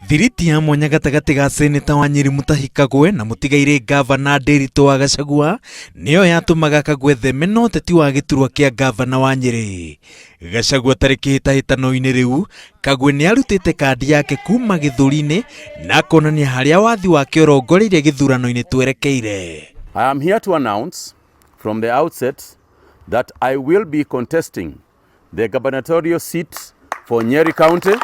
Thiriti ya mwanya gatagati ga Seneta wa Nyeri Mutahi Kagwe na mutigaire Gavana Nderitu wa Gachagua niyo yatumaga Kagwe theme na uteti wa giturwa kia Gavana wa Nyeri. Gachagua tariki hitahitano-ini riu Kagwe ni arutite kandi yake kuma githuri-ini na konania haria wathi wake urongoreirie githurano-ini twerekeire. I am here to announce from the outset that I will be contesting the gubernatorial seat for Nyeri County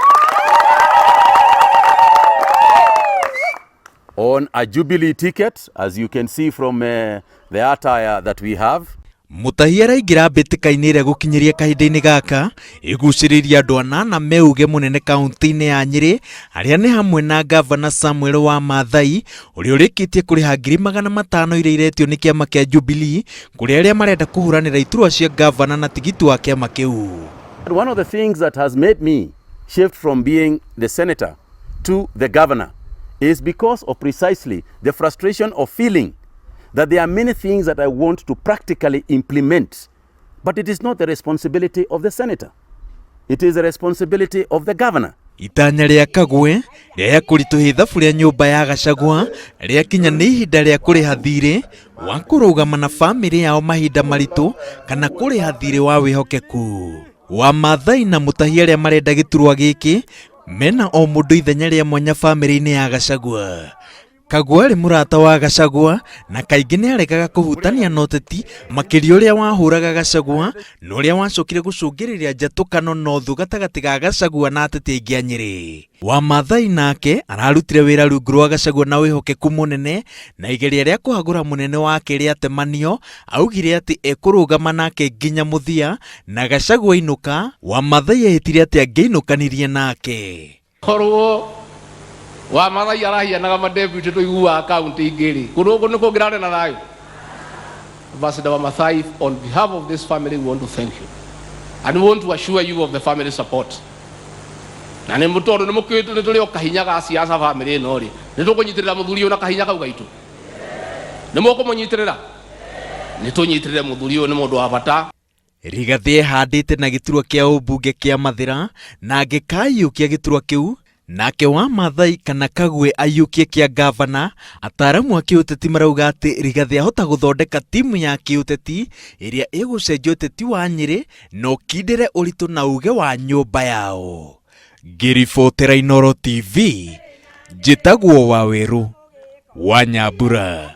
on a Jubilee ticket, as you can see from the attire that we have. Mutahi araingira mbitika-ini iria gukinyiria kahinda-ini gaka iguciriria andu anana meuge munene kaunti-ini ya Nyeri aria ni hamwe na Gavana Samuel wa Maathai uria urikitie kuriha ngiri 500 iria iretio ni kiama kia Jubilee kuri aria marenda kuhuranira iturwa cia Gavana na tigiti wa kiama kiu. One of the things that has made me shift from being the senator to the governor is because of precisely the frustration of feeling that there are many things that I want to practically implement, but it is not the responsibility of the senator. It is the responsibility of the governor. Itanya ria Kagwe ria kurituhi thabu ria nyumba ya Gachagua ria kinya ni ihinda ria kuriha thirĩ wa kurugama na family yao mahinda maritu kana kuriha thirĩ wa wihokeku. Wa Maathai na Mutahi aria marenda giturwa giki mena o mundu ithenya ria mwanya family-ini ya Gachagua. Kagwe ari murata wa Gachagua na kaingi ni arekaga kuhutania na uteti makiria uria wahuraga Gachagua na uria wacokire gucungiriria njatukano na uthu gatagati ga Gachagua na ateti aingi a Nyeri. Wa Maathai nake ararutire wira rungu rwa Gachagua na wihokeku munene na igeria ria kuhagura munene wake ria temanio augire ati ekurugama nake nginya muthia na Gachagua inuka. Wa Maathai ehitire ati angeinukaniririe nake korwo wa Maathai arahianaga madebute tuigua akaunti ingiri kurugo niko ngirane na thayo. Ambassador wa Maathai, on behalf of this family, we want to thank you and we want to assure you of the family support. Na ni mutondo ni mukitu ni tuli okahinya ga siasa family no ri ni tukunyitirira muthuri ona kahinya kau gaitu ni moko munyitirira ni tunyitirire muthuri ni mundu wa bata. Rigathi ehandite na giturwa kia ubunge kia Mathira na agikaiyukia giturwa kiu nake wa Maathai kana Kagwe ayukie kia Gavana. Ataramu a kiuteti marauga ati Rigathi ahota guthondeka timu ya kiuteti iria igucenjia uteti wa Nyeri no kindire uritu na uge wa nyumba yao. Ngiribotera Inooro TV, njitagwo Waweru wa Nyambura.